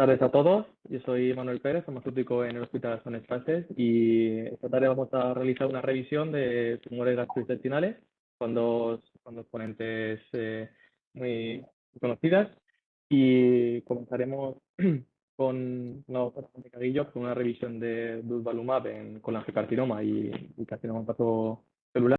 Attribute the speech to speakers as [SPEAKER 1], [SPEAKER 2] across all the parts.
[SPEAKER 1] tardes a todos. Yo soy Manuel Pérez, farmacéutico en el Hospital Son Espaces y esta tarde vamos a realizar una revisión de tumores gastrointestinales con dos ponentes muy conocidas y comenzaremos con la doctora Mónica Guillo con una revisión de durvalumab en colangiocarcinoma y carcinoma hepatocelular.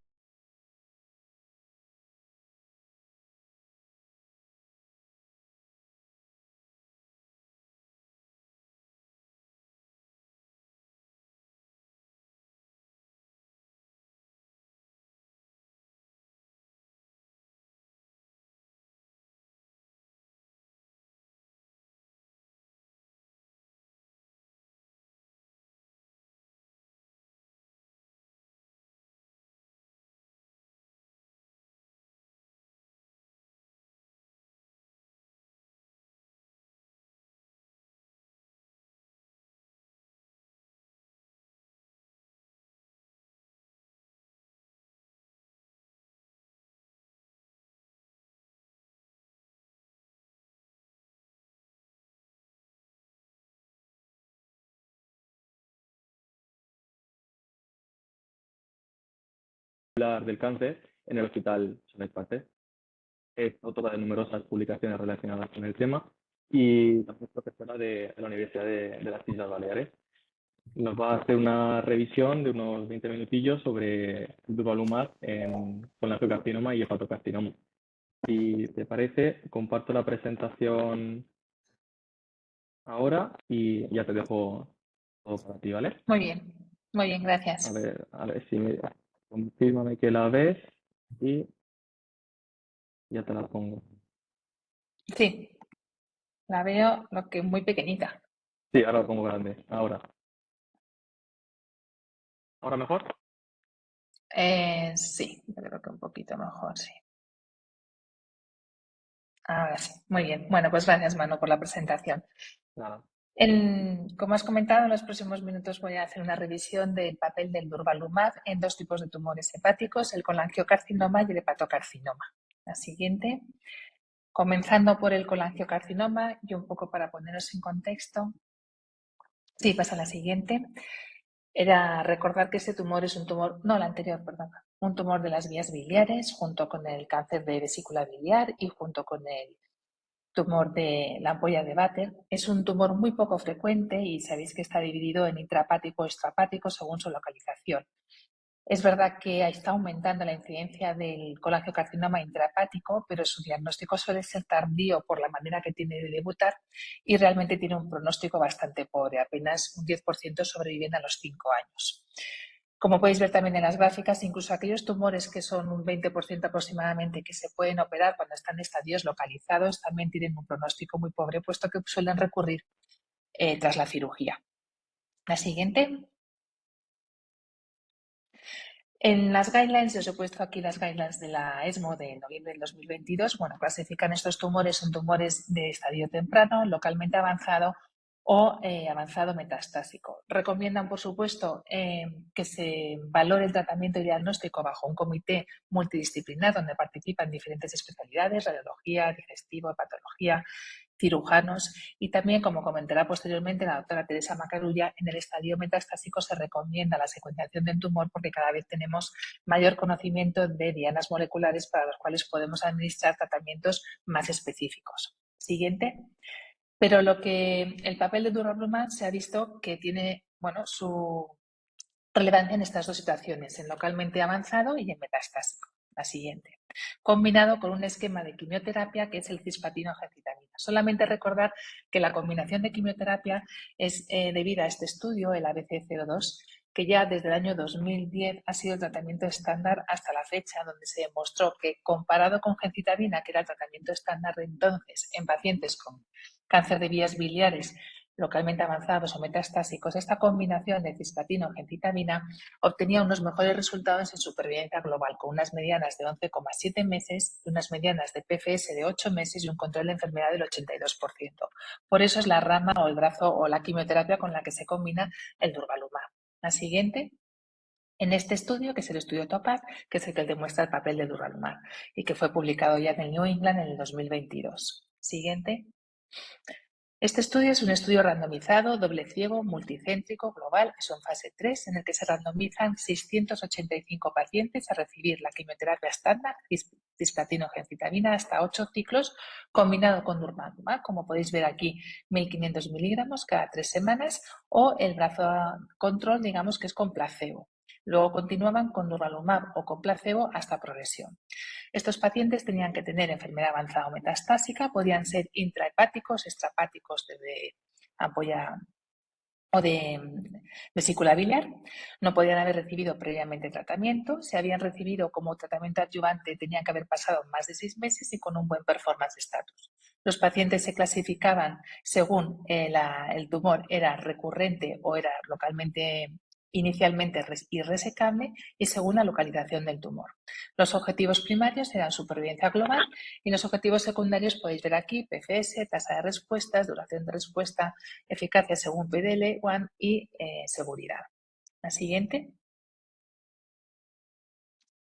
[SPEAKER 1] Del cáncer en el Hospital Son Espaces. Es autora de numerosas publicaciones relacionadas con el tema y también es profesora de la Universidad de las Islas Baleares. Nos va a hacer una revisión de unos 20 minutillos sobre el durvalumab en colangiocarcinoma y hepatocarcinoma. Si te parece, comparto la presentación ahora y ya te dejo todo para ti, ¿vale?
[SPEAKER 2] Muy bien, gracias.
[SPEAKER 1] A ver si confírmame que la ves y ya te la pongo.
[SPEAKER 2] Sí, la veo lo que muy pequeñita.
[SPEAKER 1] Sí, ahora la pongo grande. Ahora mejor.
[SPEAKER 2] Sí, yo creo que un poquito mejor, sí. Ahora sí, muy bien. Bueno, pues gracias, Manu, por la presentación.
[SPEAKER 1] Nada.
[SPEAKER 2] Como has comentado, en los próximos minutos voy a hacer una revisión del papel del durvalumab en dos tipos de tumores hepáticos, el colangiocarcinoma y el hepatocarcinoma. La siguiente. Comenzando por el colangiocarcinoma y un poco para poneros en contexto. Sí, pasa a la siguiente. Era recordar que este tumor es un tumor, no, la anterior, perdón, un tumor de las vías biliares junto con el cáncer de vesícula biliar y junto con el tumor de la ampolla de Batten. Es un tumor muy poco frecuente y sabéis que está dividido en intrahepático o extrahepático según su localización. Es verdad que está aumentando la incidencia del colangiocarcinoma intrahepático, pero su diagnóstico suele ser tardío por la manera que tiene de debutar y realmente tiene un pronóstico bastante pobre, apenas un 10% sobreviven a los 5 años. Como podéis ver también en las gráficas, incluso aquellos tumores que son un 20% aproximadamente que se pueden operar cuando están en estadios localizados también tienen un pronóstico muy pobre, puesto que suelen recurrir tras la cirugía. La siguiente. En las guidelines, os he puesto aquí las guidelines de la ESMO de noviembre del 2022. Bueno, clasifican estos tumores en tumores de estadio temprano, localmente avanzado o avanzado metastásico. Recomiendan, por supuesto, que se valore el tratamiento y diagnóstico bajo un comité multidisciplinar donde participan diferentes especialidades, radiología, digestivo, hepatología, cirujanos y también, como comentará posteriormente la doctora Teresa Macarulla, en el estadio metastásico se recomienda la secuenciación del tumor porque cada vez tenemos mayor conocimiento de dianas moleculares para los cuales podemos administrar tratamientos más específicos. Siguiente. Pero el papel de durvalumab se ha visto que tiene, su relevancia en estas dos situaciones, en localmente avanzado y en metastásico. La siguiente. Combinado con un esquema de quimioterapia que es el cisplatino-gencitabina. Solamente recordar que la combinación de quimioterapia es debida a este estudio, el ABC02, que ya desde el año 2010 ha sido el tratamiento estándar hasta la fecha, donde se demostró que comparado con gencitabina, que era el tratamiento estándar de entonces en pacientes con cáncer de vías biliares localmente avanzados o metastásicos, esta combinación de cisplatino-gencitabina obtenía unos mejores resultados en supervivencia global, con unas medianas de 11,7 meses, unas medianas de PFS de 8 meses y un control de enfermedad del 82%. Por eso es la rama o el brazo o la quimioterapia con la que se combina el durvalumab. La siguiente. En este estudio, que es el estudio TOPAZ, que es el que demuestra el papel de durvalumab y que fue publicado ya en el New England en el 2022. Siguiente. Este estudio es un estudio randomizado, doble ciego, multicéntrico, global, es en fase 3, en el que se randomizan 685 pacientes a recibir la quimioterapia estándar, cisplatinogencitabina, hasta 8 ciclos, combinado con durvalumab, como podéis ver aquí, 1.500 miligramos cada 3 semanas, o el brazo control, digamos que es con placebo. Luego continuaban con durvalumab o con placebo hasta progresión. Estos pacientes tenían que tener enfermedad avanzada o metastásica, podían ser intrahepáticos, extrahepáticos de ampolla o de vesícula biliar, no podían haber recibido previamente tratamiento, si habían recibido como tratamiento adyuvante tenían que haber pasado más de 6 meses y con un buen performance status. Los pacientes se clasificaban según el tumor era recurrente o era localmente inicialmente irresecable y según la localización del tumor. Los objetivos primarios eran supervivencia global y los objetivos secundarios podéis ver aquí PFS, tasa de respuestas, duración de respuesta, eficacia según PDL-1 y seguridad. La siguiente.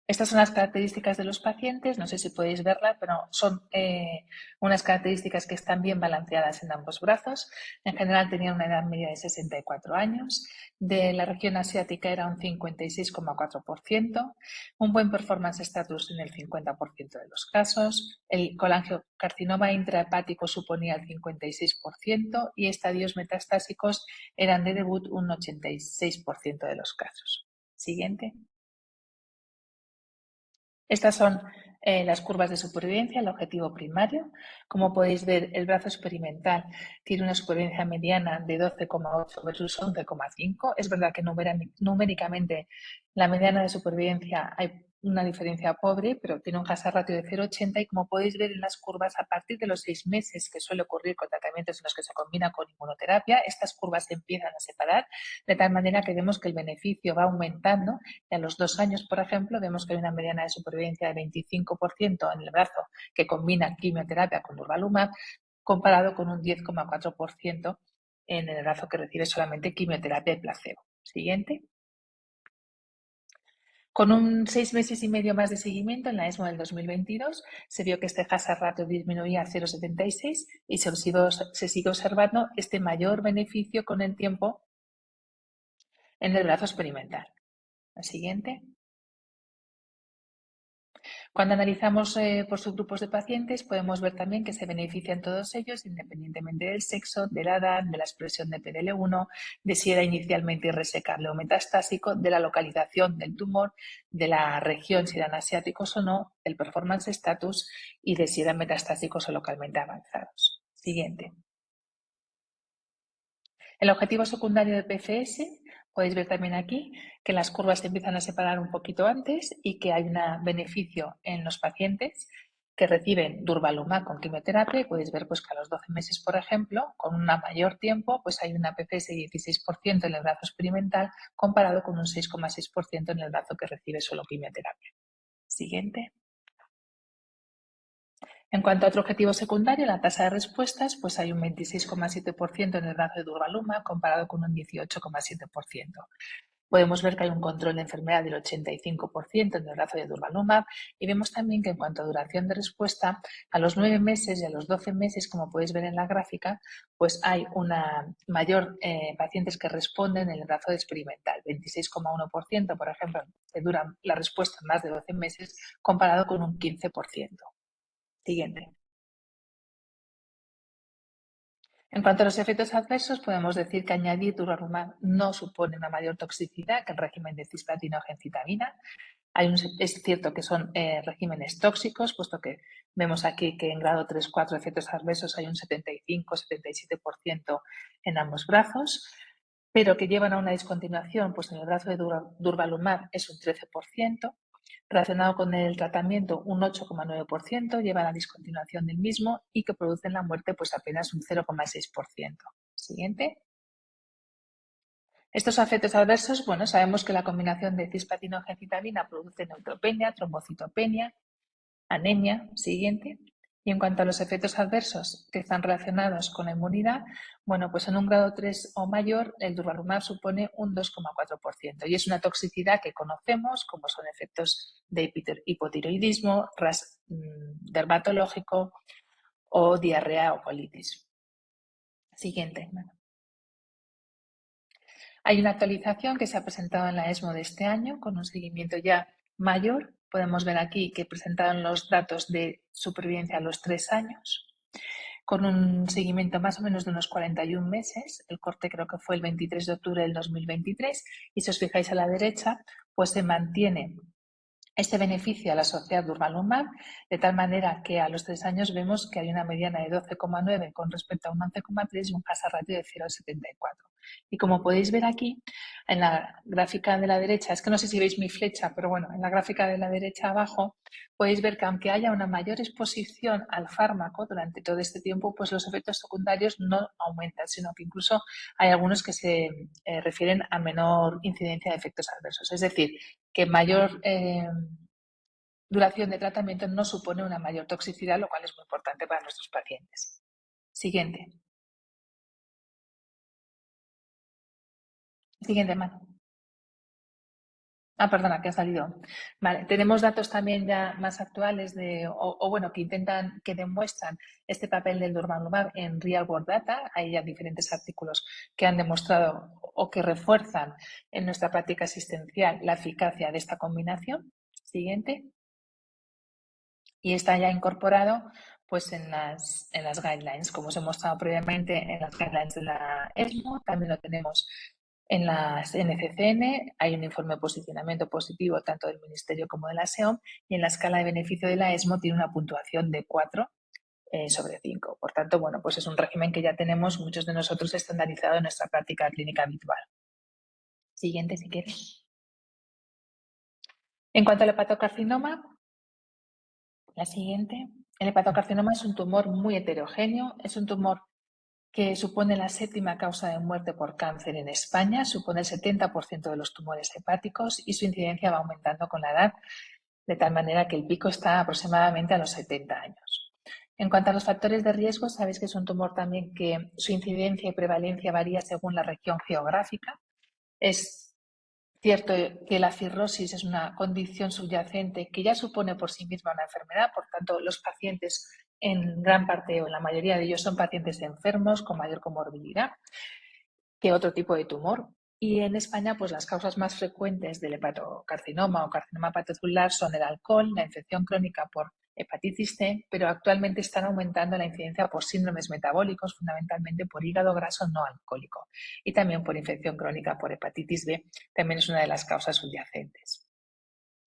[SPEAKER 2] Estas son las características de los pacientes, no sé si podéis verla, pero son unas características que están bien balanceadas en ambos brazos. En general tenían una edad media de 64 años, de la región asiática era un 56,4%, un buen performance status en el 50% de los casos, el colangiocarcinoma intrahepático suponía el 56% y estadios metastásicos eran de debut un 86% de los casos. Siguiente. Estas son las curvas de supervivencia, el objetivo primario. Como podéis ver, el brazo experimental tiene una supervivencia mediana de 12,8 versus 11,5. Es verdad que numéricamente la mediana de supervivencia hay una diferencia pobre, pero tiene un hazard ratio de 0,80 y como podéis ver en las curvas, a partir de los 6 meses que suele ocurrir con tratamientos en los que se combina con inmunoterapia, estas curvas se empiezan a separar de tal manera que vemos que el beneficio va aumentando y a los 2 años, por ejemplo, vemos que hay una mediana de supervivencia de 25% en el brazo que combina quimioterapia con durvalumab, comparado con un 10,4% en el brazo que recibe solamente quimioterapia y placebo. Siguiente. Con un 6 meses y medio más de seguimiento en la ESMO del 2022, se vio que este hazard ratio disminuía a 0,76 y se sigue observando este mayor beneficio con el tiempo en el brazo experimental. La siguiente. Cuando analizamos por subgrupos de pacientes, podemos ver también que se benefician todos ellos, independientemente del sexo, de la edad, de la expresión de PDL1, de si era inicialmente irresecable o metastásico, de la localización del tumor, de la región, si eran asiáticos o no, el performance status y de si eran metastásicos o localmente avanzados. Siguiente. El objetivo secundario de PFS, podéis ver también aquí que las curvas se empiezan a separar un poquito antes y que hay un beneficio en los pacientes que reciben durvalumab con quimioterapia y podéis ver pues, que a los 12 meses, por ejemplo, con un mayor tiempo, pues hay una PFS de 16% en el brazo experimental comparado con un 6,6% en el brazo que recibe solo quimioterapia. Siguiente. En cuanto a otro objetivo secundario, la tasa de respuestas, pues hay un 26,7% en el brazo de durvalumab comparado con un 18,7%. Podemos ver que hay un control de enfermedad del 85% en el brazo de durvalumab y vemos también que en cuanto a duración de respuesta, a los 9 meses y a los 12 meses, como podéis ver en la gráfica, pues hay una mayor pacientes que responden en el brazo experimental, 26,1%, por ejemplo, que dura la respuesta más de 12 meses comparado con un 15%. Siguiente. En cuanto a los efectos adversos, podemos decir que añadir durvalumab no supone una mayor toxicidad que el régimen de cisplatinogencitabina. Es cierto que son regímenes tóxicos, puesto que vemos aquí que en grado 3-4 efectos adversos hay un 75-77% en ambos brazos, pero que llevan a una discontinuación, pues en el brazo de durvalumab es un 13%, relacionado con el tratamiento un 8,9%, lleva a la discontinuación del mismo y que producen la muerte pues apenas un 0,6%. Siguiente. Estos efectos adversos, bueno, sabemos que la combinación de cisplatinogencitabina produce neutropenia, trombocitopenia, anemia. Siguiente. Y en cuanto a los efectos adversos que están relacionados con la inmunidad, bueno, pues en un grado 3 o mayor, el durvalumab supone un 2,4% y es una toxicidad que conocemos, como son efectos de hipotiroidismo, ras dermatológico o diarrea o colitis. Siguiente. Hay una actualización que se ha presentado en la ESMO de este año con un seguimiento ya mayor. Podemos ver aquí que presentaron los datos de supervivencia a los 3 años, con un seguimiento más o menos de unos 41 meses. El corte creo que fue el 23 de octubre del 2023 y si os fijáis a la derecha, pues se mantiene este beneficio a la sociedad durvalumab, de tal manera que a los 3 años vemos que hay una mediana de 12,9 con respecto a un 11,3 y un hazard ratio de 0,74. Y como podéis ver aquí, en la gráfica de la derecha, es que no sé si veis mi flecha, pero bueno, en la gráfica de la derecha abajo, podéis ver que aunque haya una mayor exposición al fármaco durante todo este tiempo, pues los efectos secundarios no aumentan, sino que incluso hay algunos que se refieren a menor incidencia de efectos adversos. Es decir, que mayor duración de tratamiento no supone una mayor toxicidad, lo cual es muy importante para nuestros pacientes. Siguiente. Siguiente, Manu. Perdona, que ha salido. Vale, tenemos datos también ya más actuales bueno, que demuestran este papel del durvalumab en real world data. Hay ya diferentes artículos que han demostrado o que refuerzan en nuestra práctica asistencial la eficacia de esta combinación. Siguiente. Y está ya incorporado pues en las guidelines, como os he mostrado previamente en las guidelines de la ESMO, también lo tenemos en las NCCN, hay un informe de posicionamiento positivo tanto del Ministerio como de la SEOM y en la escala de beneficio de la ESMO tiene una puntuación de 4 sobre 5. Por tanto, bueno, pues es un régimen que ya tenemos muchos de nosotros estandarizado en nuestra práctica clínica habitual. Siguiente, si quieres. En cuanto al hepatocarcinoma, la siguiente. El hepatocarcinoma es un tumor muy heterogéneo, es un tumor que supone la 7ª causa de muerte por cáncer en España, supone el 70% de los tumores hepáticos y su incidencia va aumentando con la edad, de tal manera que el pico está aproximadamente a los 70 años. En cuanto a los factores de riesgo, sabéis que es un tumor también que su incidencia y prevalencia varía según la región geográfica. Es cierto que la cirrosis es una condición subyacente que ya supone por sí misma una enfermedad, por tanto, los pacientes en gran parte o en la mayoría de ellos son pacientes enfermos con mayor comorbilidad que otro tipo de tumor. Y en España, pues las causas más frecuentes del hepatocarcinoma o carcinoma hepatocelular son el alcohol, la infección crónica por hepatitis C, pero actualmente están aumentando la incidencia por síndromes metabólicos, fundamentalmente por hígado graso no alcohólico y también por infección crónica por hepatitis B, también es una de las causas subyacentes.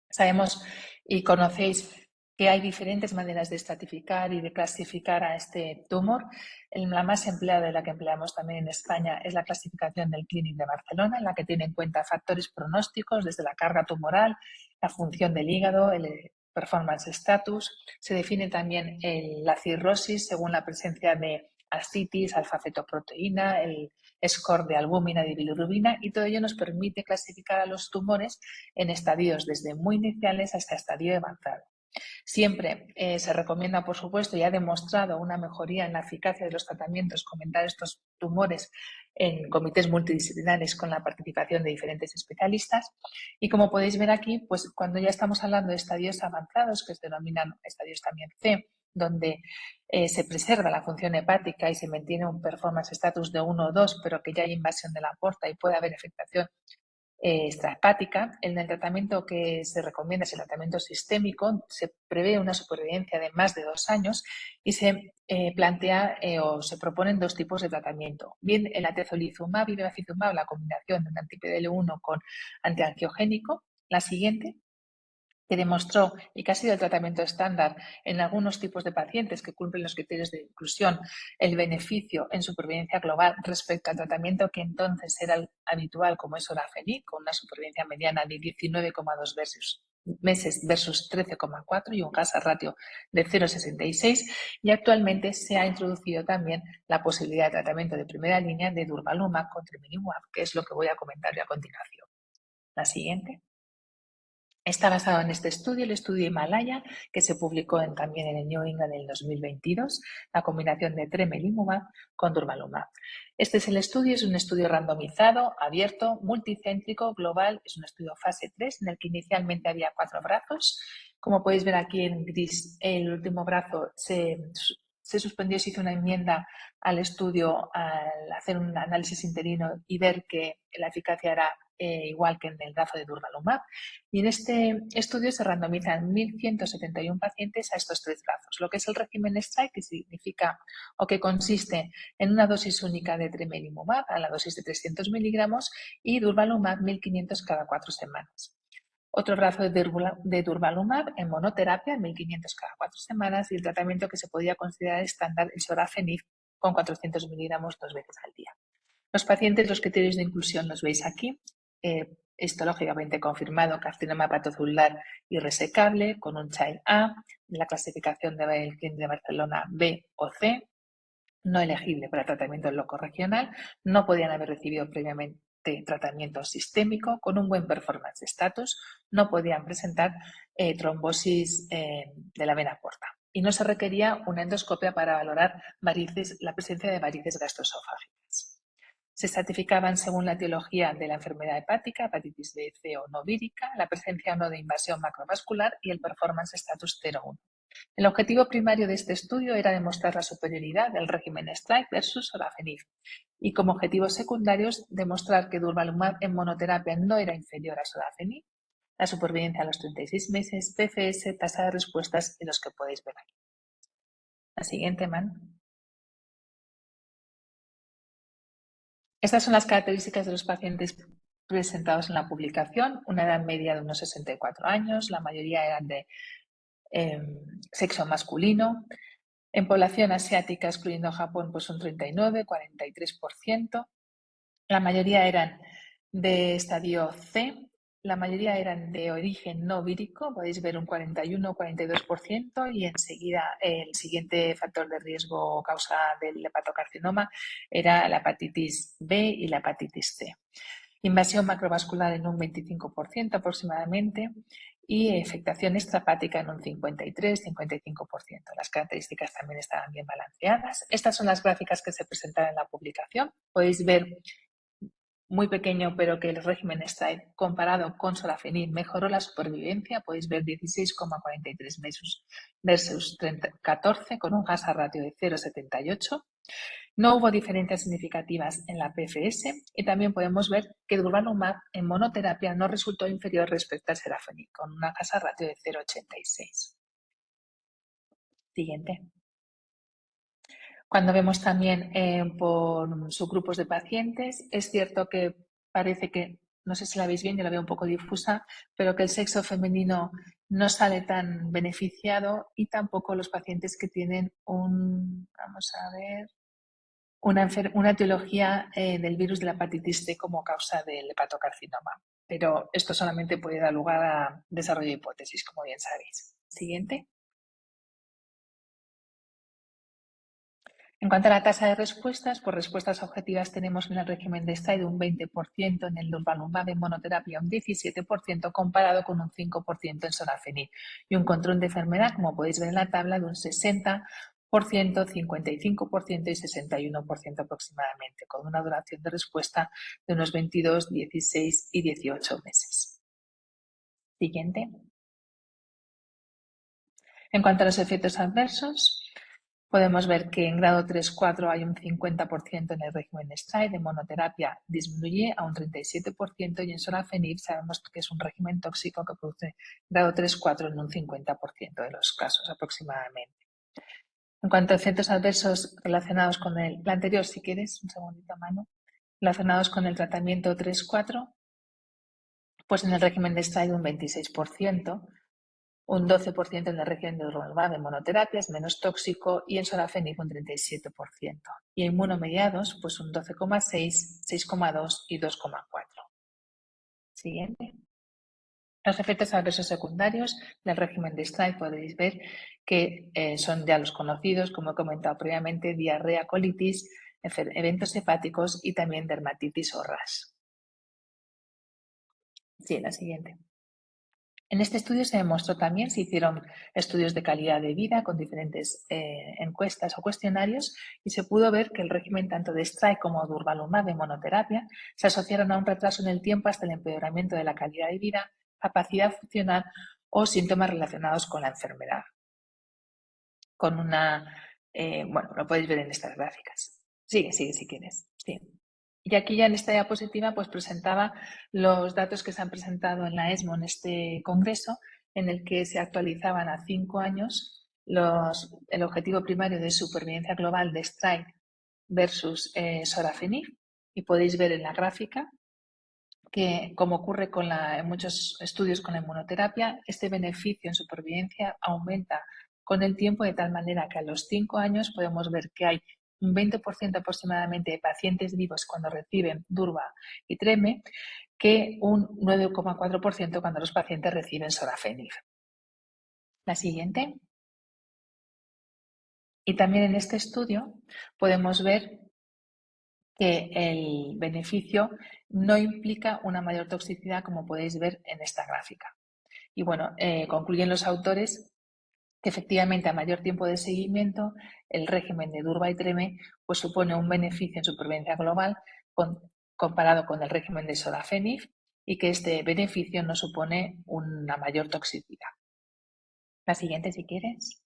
[SPEAKER 2] Sabemos y conocéis que hay diferentes maneras de estratificar y de clasificar a este tumor. La más empleada y la que empleamos también en España es la clasificación del Clínic de Barcelona, en la que tiene en cuenta factores pronósticos desde la carga tumoral, la función del hígado, el performance status. Se define también la cirrosis según la presencia de ascitis, alfa-fetoproteína, el score de albúmina y bilirrubina, y todo ello nos permite clasificar a los tumores en estadios desde muy iniciales hasta estadio avanzado. Siempre se recomienda, por supuesto, y ha demostrado una mejoría en la eficacia de los tratamientos, comentar estos tumores en comités multidisciplinares con la participación de diferentes especialistas. Y como podéis ver aquí, pues cuando ya estamos hablando de estadios avanzados, que se denominan estadios también C, donde se preserva la función hepática y se mantiene un performance status de 1 o 2, pero que ya hay invasión de la porta y puede haber afectación extrahepática. En el tratamiento que se recomienda es el tratamiento sistémico. Se prevé una supervivencia de más de 2 años y se plantea o se proponen 2 tipos de tratamiento. Bien el atezolizumab y bevacizumab, la combinación de un anti-PDL1 con antiangiogénico. La siguiente, que demostró y que ha sido el tratamiento estándar en algunos tipos de pacientes que cumplen los criterios de inclusión, el beneficio en supervivencia global respecto al tratamiento que entonces era el habitual, como es Orafenib, con una supervivencia mediana de 19,2 meses versus 13,4 y un hazard ratio de 0,66, y actualmente se ha introducido también la posibilidad de tratamiento de primera línea de durvalumab con tremelimumab, que es lo que voy a comentar a continuación. La siguiente. Está basado en este estudio, el estudio Himalaya, que se publicó también en el New England en el 2022, la combinación de tremelimumab con durvalumab. Este es el estudio, es un estudio randomizado, abierto, multicéntrico, global, es un estudio fase 3 en el que inicialmente había 4 brazos. Como podéis ver aquí en gris, el último brazo se se suspendió, se hizo una enmienda al estudio al hacer un análisis interino y ver que la eficacia era igual que en el brazo de durvalumab. Y en este estudio se randomizan 1.171 pacientes a estos 3 brazos, lo que es el régimen STRIKE, que significa o que consiste en una dosis única de tremelimumab a la dosis de 300 miligramos y durvalumab 1.500 cada 4 semanas. Otro brazo de durvalumab en monoterapia, 1.500 cada 4 semanas, y el tratamiento que se podía considerar estándar, el sorafenib, con 400 miligramos 2 veces al día. Los pacientes, los criterios de inclusión los veis aquí. Histológicamente confirmado carcinoma hepatocelular irresecable con un Child A, la clasificación del CLIN de Barcelona B o C, no elegible para tratamiento locorregional, no podían haber recibido previamente tratamiento sistémico, con un buen performance status, no podían presentar trombosis de la vena porta y no se requería una endoscopia para valorar la presencia de varices gastroesofágicas. Se estratificaban según la etiología de la enfermedad hepática, hepatitis B, C o no vírica, la presencia o no de invasión macrovascular y el performance status 0-1. El objetivo primario de este estudio era demostrar la superioridad del régimen STRIKE versus sorafenib y como objetivos secundarios demostrar que durvalumab en monoterapia no era inferior a sorafenib, la supervivencia a los 36 meses, PFS, tasa de respuestas y los que podéis ver aquí. La siguiente, Man. Estas son las características de los pacientes presentados en la publicación, una edad media de unos 64 años, la mayoría eran de sexo masculino. En población asiática, excluyendo Japón, pues un 39, 43%. La mayoría eran de estadio C, la mayoría eran de origen no vírico, podéis ver un 41, 42%, y enseguida el siguiente factor de riesgo o causa del hepatocarcinoma era la hepatitis B y la hepatitis C. Invasión macrovascular en un 25% aproximadamente y afectación extrahepática en un 53-55%. Las características también estaban bien balanceadas. Estas son las gráficas que se presentaron en la publicación. Podéis ver muy pequeño, pero que el régimen STRIKE comparado con sorafenib mejoró la supervivencia. Podéis ver 16,43 meses versus 14 con un hazard ratio de 0,78. No hubo diferencias significativas en la PFS y también podemos ver que durvalumab en monoterapia no resultó inferior respecto al sorafenib, con una hazard ratio de 0,86. Siguiente. Cuando vemos también por subgrupos de pacientes, es cierto que parece que, no sé si la veis bien, yo la veo un poco difusa, pero que el sexo femenino no sale tan beneficiado y tampoco los pacientes que tienen una etiología del virus de la hepatitis C como causa del hepatocarcinoma. Pero esto solamente puede dar lugar a desarrollo de hipótesis, como bien sabéis. Siguiente. En cuanto a la tasa de respuestas, por respuestas objetivas tenemos en el régimen de STRIKE un 20%, en el durvalumab en monoterapia un 17%, comparado con un 5% en sorafenib, y un control de enfermedad, como podéis ver en la tabla, de un 60%, 55% y 61% aproximadamente, con una duración de respuesta de unos 22, 16 y 18 meses. Siguiente. En cuanto a los efectos adversos, podemos ver que en grado 3-4 hay un 50% en el régimen STRIKE, de monoterapia disminuye a un 37% y en sorafenib sabemos que es un régimen tóxico que produce grado 3-4 en un 50% de los casos aproximadamente. En cuanto a efectos adversos relacionados con el anterior, si quieres, un segundito, Manu, relacionados con el tratamiento 3-4, pues en el régimen de STRIKE un 26%, un 12% en el régimen de durvalumab en monoterapia, es menos tóxico, y en sorafenib un 37%. Y inmunomediados, pues un 12,6, 6,2 y 2,4. Siguiente. Los efectos adversos secundarios del régimen de STRIKE podéis ver que son ya los conocidos, como he comentado previamente, diarrea, colitis, eventos hepáticos y también dermatitis o rash. Sí, la siguiente. En este estudio se demostró también, se hicieron estudios de calidad de vida con diferentes encuestas o cuestionarios y se pudo ver que el régimen tanto de STRIKE como durvalumab de monoterapia se asociaron a un retraso en el tiempo hasta el empeoramiento de la calidad de vida, capacidad funcional o síntomas relacionados con la enfermedad, con una Bueno, lo podéis ver en estas gráficas. Sigue si quieres. Sí. Y aquí ya en esta diapositiva pues presentaba los datos que se han presentado en la ESMO en este congreso, en el que se actualizaban a 5 años el objetivo primario de supervivencia global de STRIDE versus sorafenib. Y podéis ver en la gráfica que, como ocurre en muchos estudios con la inmunoterapia, este beneficio en supervivencia aumenta con el tiempo, de tal manera que a los 5 años podemos ver que hay un 20% aproximadamente de pacientes vivos cuando reciben Durva y Treme, que un 9,4% cuando los pacientes reciben sorafenib. La siguiente. Y también en este estudio podemos ver que el beneficio no implica una mayor toxicidad, como podéis ver en esta gráfica. Y bueno, concluyen los autores que efectivamente a mayor tiempo de seguimiento el régimen de Durva y Treme pues supone un beneficio en supervivencia global comparado con el régimen de sorafenib, y que este beneficio no supone una mayor toxicidad. La siguiente, si quieres.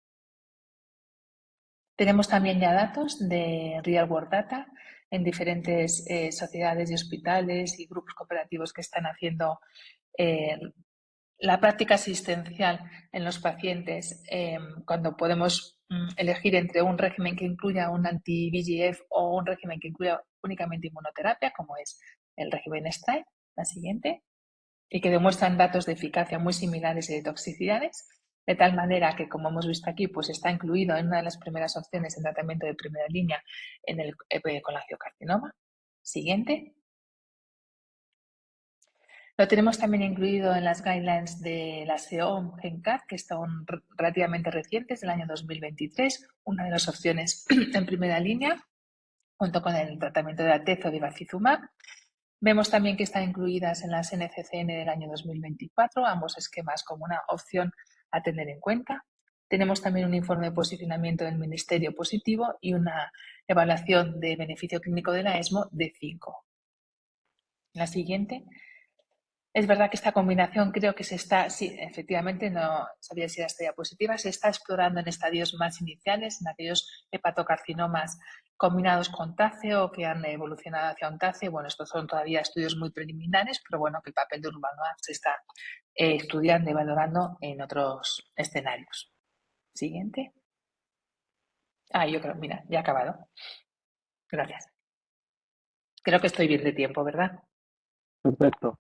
[SPEAKER 2] Tenemos también ya datos de Real World Data en diferentes sociedades y hospitales y grupos cooperativos que están haciendo la práctica asistencial en los pacientes, cuando podemos elegir entre un régimen que incluya un anti-VEGF o un régimen que incluya únicamente inmunoterapia, como es el régimen STRIDE, la siguiente, y que demuestran datos de eficacia muy similares y de toxicidades, de tal manera que, como hemos visto aquí, pues está incluido en una de las primeras opciones en tratamiento de primera línea en el colangiocarcinoma. Siguiente. Lo tenemos también incluido en las guidelines de la SEOM GENCAD, que son relativamente recientes, del año 2023, una de las opciones en primera línea, junto con el tratamiento de Atezo de bevacizumab. Vemos también que están incluidas en las NCCN del año 2024, ambos esquemas como una opción a tener en cuenta. Tenemos también un informe de posicionamiento del Ministerio positivo y una evaluación de beneficio clínico de la ESMO de 5. La siguiente. Es verdad que esta combinación creo que sí, efectivamente, no sabía si era esta diapositiva, se está explorando en estadios más iniciales, en aquellos hepatocarcinomas combinados con TACE o que han evolucionado hacia un TACE. Bueno, estos son todavía estudios muy preliminares, pero bueno, que el papel de durvalumab se está estudiando y valorando en otros escenarios. Siguiente. Yo creo, mira, ya he acabado. Gracias. Creo que estoy bien de tiempo, ¿verdad?
[SPEAKER 1] Perfecto.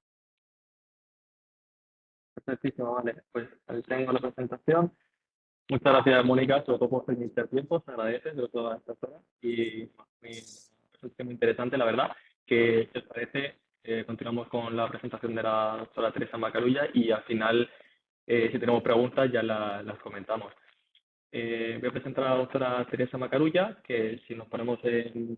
[SPEAKER 1] Perfectísimo, vale. Pues ahí tengo la presentación. Muchas gracias, Mónica, sobre todo por permitir tiempo, se agradece de todas estas horas. Y es muy interesante, la verdad, que si os parece, continuamos con la presentación de la doctora Teresa Macarulla y al final, si tenemos preguntas, ya las comentamos. Voy a presentar a la doctora Teresa Macarulla, que si nos ponemos en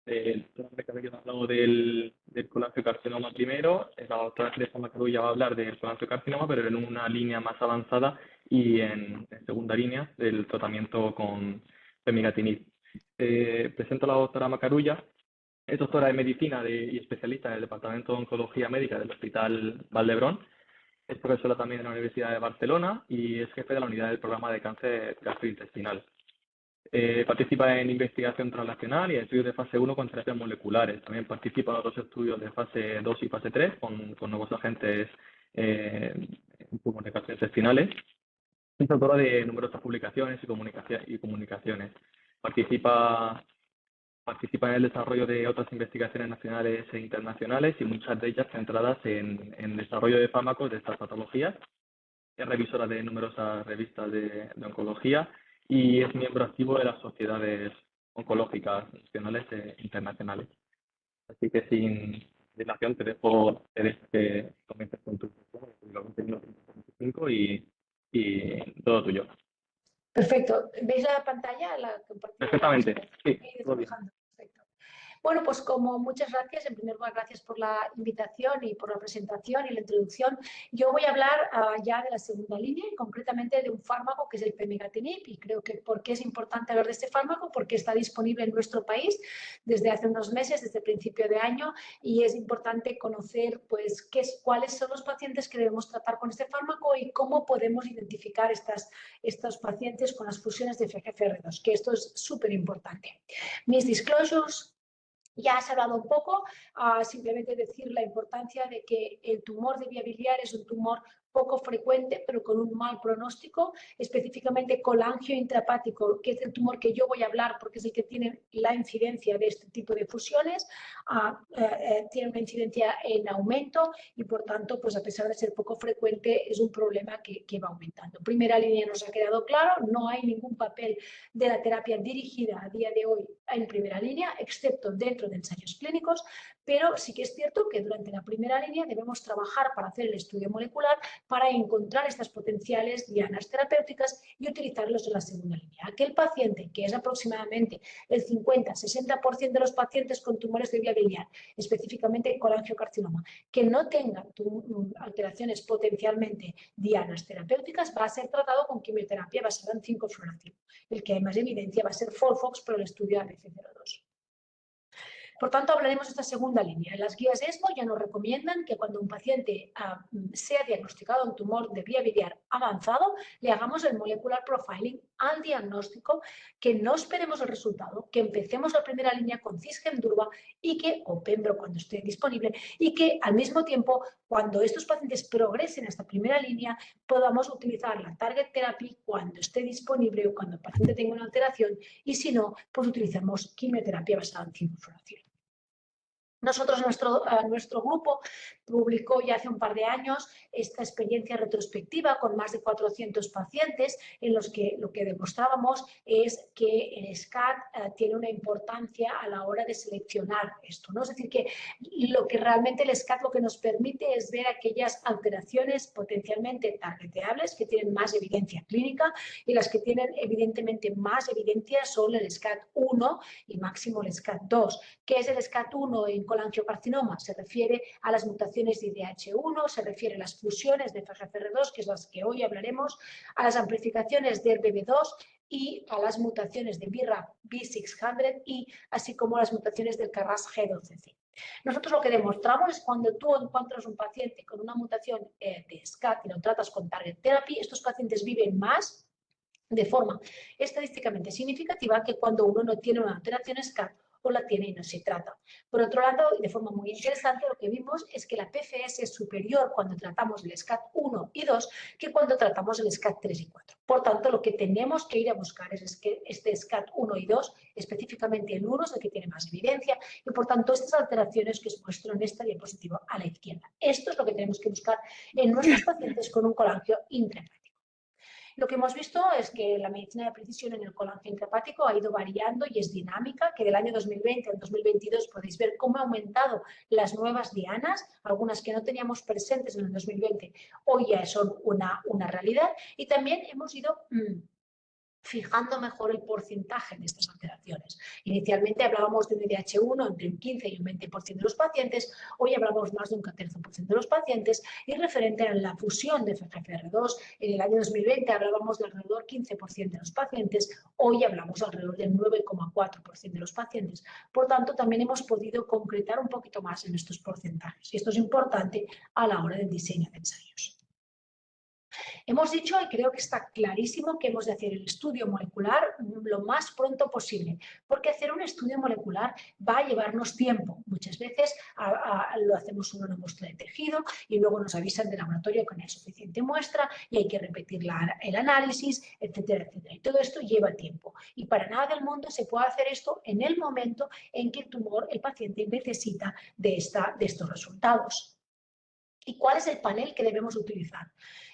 [SPEAKER 1] el que ha hablado del colangiocarcinoma primero, la doctora Teresa Macarulla va a hablar del colangiocarcinoma, pero en una línea más avanzada y en segunda línea del tratamiento con pemigatinib. Presento a la doctora Macarulla, es doctora de medicina y especialista en el Departamento de Oncología Médica del Hospital Valdebrón. Es profesora también en la Universidad de Barcelona y es jefe de la unidad del programa de cáncer gastrointestinal. Participa en investigación translacional y en estudios de fase 1 con terapias moleculares. También participa en otros estudios de fase 2 y fase 3 con nuevos agentes en tumores gastrointestinales. Es autora de numerosas publicaciones y comunicaciones. Participa en el desarrollo de otras investigaciones nacionales e internacionales y muchas de ellas centradas en desarrollo de fármacos de estas patologías. Es revisora de numerosas revistas de oncología y es miembro activo de las sociedades oncológicas nacionales e internacionales. Así que sin dilación te dejo, Teresa, que comiences con tu presentación y todo tuyo.
[SPEAKER 3] Perfecto. ¿Veis la pantalla?
[SPEAKER 1] Perfectamente, sí.
[SPEAKER 3] Perfecto. Bueno, pues como muchas gracias. En primer lugar, gracias por la invitación y por la presentación y la introducción. Yo voy a hablar ya de la segunda línea y concretamente de un fármaco que es el pemigatinib, y creo que por qué es importante hablar de este fármaco, porque está disponible en nuestro país desde hace unos meses, desde el principio de año, y es importante conocer pues cuáles son los pacientes que debemos tratar con este fármaco y cómo podemos identificar estos pacientes con las fusiones de FGFR2, que esto es súper importante. Mis disclosures. Ya has hablado un poco, simplemente decir la importancia de que el tumor de vía biliar es un tumor poco frecuente, pero con un mal pronóstico, específicamente colangio intrahepático, que es el tumor que yo voy a hablar porque es el que tiene la incidencia de este tipo de fusiones, tiene una incidencia en aumento y, por tanto, pues a pesar de ser poco frecuente, es un problema que va aumentando. Primera línea nos ha quedado claro, no hay ningún papel de la terapia dirigida a día de hoy en primera línea, excepto dentro de ensayos clínicos, pero sí que es cierto que durante la primera línea debemos trabajar para hacer el estudio molecular para encontrar estas potenciales dianas terapéuticas y utilizarlos en la segunda línea. Aquel paciente, que es aproximadamente el 50-60% de los pacientes con tumores de vía biliar, específicamente colangiocarcinoma, que no tenga alteraciones potencialmente dianas terapéuticas, va a ser tratado con quimioterapia basada en 5-fluorouracilo. El que hay más evidencia va a ser FOLFOX por el estudio ABC02. Por tanto, hablaremos de esta segunda línea. Las guías ESMO ya nos recomiendan que cuando un paciente sea diagnosticado un tumor de vía biliar avanzado, le hagamos el molecular profiling al diagnóstico, que no esperemos el resultado, que empecemos la primera línea con cisgemdurba o pembro cuando esté disponible, y que al mismo tiempo, cuando estos pacientes progresen a esta primera línea, podamos utilizar la target therapy cuando esté disponible o cuando el paciente tenga una alteración, y si no, pues utilizamos quimioterapia basada en 5-fluorouracilo. Nosotros, nuestro grupo publicó ya hace un par de años esta experiencia retrospectiva con más de 400 pacientes en los que lo que demostrábamos es que el SCAT tiene una importancia a la hora de seleccionar esto, ¿no? Es decir, que lo que realmente el SCAT lo que nos permite es ver aquellas alteraciones potencialmente targeteables que tienen más evidencia clínica, y las que tienen evidentemente más evidencia son el SCAT1 y máximo el SCAT2. ¿Qué es el SCAT1 en colangiocarcinoma? Se refiere a las mutaciones de IDH1, se refiere a las fusiones de FGFR2, que es las que hoy hablaremos, a las amplificaciones de ERBB2 y a las mutaciones de BRAF V600 y así como las mutaciones del KRAS G12C. Nosotros lo que demostramos es cuando tú encuentras un paciente con una mutación de SCAT y lo tratas con target therapy, estos pacientes viven más de forma estadísticamente significativa que cuando uno no tiene una alteración SCAT o la tiene y no se trata. Por otro lado, y de forma muy interesante, lo que vimos es que la PFS es superior cuando tratamos el SCAT 1 y 2 que cuando tratamos el SCAT 3 y 4. Por tanto, lo que tenemos que ir a buscar es que este SCAT 1 y 2, específicamente el 1, es el que tiene más evidencia, y por tanto estas alteraciones que os muestro en esta diapositiva a la izquierda. Esto es lo que tenemos que buscar en nuestros pacientes con un colangio intrahepático. Lo que hemos visto es que la medicina de precisión en el colangio intrahepático ha ido variando y es dinámica, que del año 2020 al 2022 podéis ver cómo ha aumentado las nuevas dianas, algunas que no teníamos presentes en el 2020 hoy ya son una realidad, y también hemos ido fijando mejor el porcentaje de estas alteraciones. Inicialmente hablábamos de un IDH1 entre un 15 y un 20% de los pacientes, hoy hablamos más de un 14% de los pacientes, y referente a la fusión de FGFR2, en el año 2020 hablábamos de alrededor 15% de los pacientes, hoy hablamos alrededor del 9,4% de los pacientes. Por tanto, también hemos podido concretar un poquito más en estos porcentajes, y esto es importante a la hora del diseño de ensayos. Hemos dicho, y creo que está clarísimo, que hemos de hacer el estudio molecular lo más pronto posible, porque hacer un estudio molecular va a llevarnos tiempo. Muchas veces lo hacemos en una muestra de tejido y luego nos avisan del laboratorio que no hay suficiente muestra y hay que repetir el análisis, etcétera, etcétera. Y todo esto lleva tiempo. Y para nada del mundo se puede hacer esto en el momento en que el paciente necesita de estos resultados. ¿Y cuál es el panel que debemos utilizar?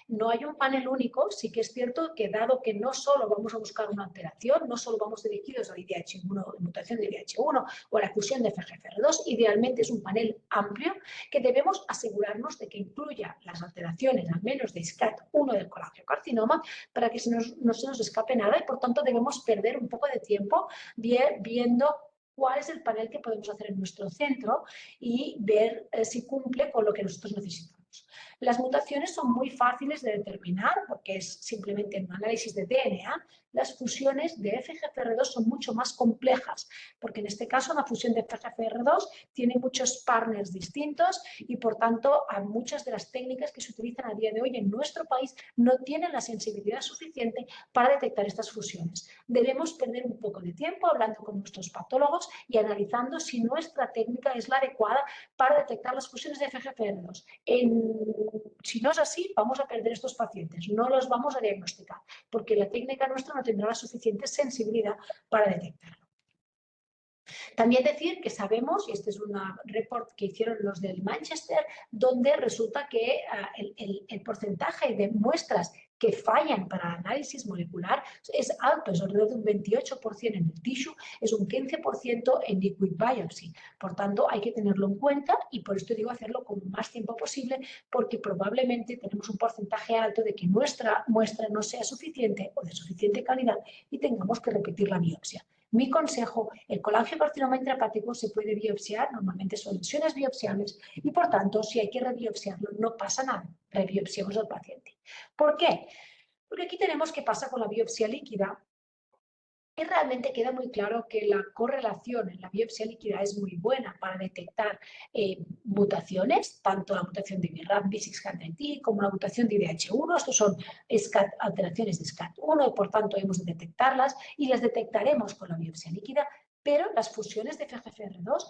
[SPEAKER 3] No hay un panel único, sí que es cierto que dado que no solo vamos a buscar una alteración, no solo vamos dirigidos a la IDH1, mutación de IDH1 o a la fusión de FGFR2, idealmente es un panel amplio que debemos asegurarnos de que incluya las alteraciones al menos de SCAT1 del colangiocarcinoma para que no se nos escape nada, y por tanto debemos perder un poco de tiempo viendo cuál es el panel que podemos hacer en nuestro centro y ver si cumple con lo que nosotros necesitamos. Las mutaciones son muy fáciles de determinar porque es simplemente un análisis de DNA. Las fusiones de FGFR2 son mucho más complejas porque en este caso una fusión de FGFR2 tiene muchos partners distintos y por tanto a muchas de las técnicas que se utilizan a día de hoy en nuestro país no tienen la sensibilidad suficiente para detectar estas fusiones. Debemos perder un poco de tiempo hablando con nuestros patólogos y analizando si nuestra técnica es la adecuada para detectar las fusiones de FGFR2. Si no es así, vamos a perder estos pacientes, no los vamos a diagnosticar, porque la técnica nuestra no tendrá la suficiente sensibilidad para detectarlo. También decir que sabemos, y este es un report que hicieron los del Manchester, donde resulta que el porcentaje de muestras que fallan para análisis molecular es alto, es alrededor de un 28% en el tissue, es un 15% en liquid biopsy. Por tanto, hay que tenerlo en cuenta y por esto digo hacerlo con más tiempo posible porque probablemente tenemos un porcentaje alto de que nuestra muestra no sea suficiente o de suficiente calidad y tengamos que repetir la biopsia. Mi consejo, el colangiocarcinoma intrahepático se puede biopsiar, normalmente son lesiones biopsiables y por tanto si hay que rebiopsiarlo no pasa nada, rebiopsiamos al paciente. ¿Por qué? Porque aquí tenemos qué pasa con la biopsia líquida y realmente queda muy claro que la correlación en la biopsia líquida es muy buena para detectar mutaciones, tanto la mutación de BRAF V600T como la mutación de IDH1. Estos son alteraciones de SCAT1 y por tanto hemos de detectarlas y las detectaremos con la biopsia líquida, pero las fusiones de FGFR2,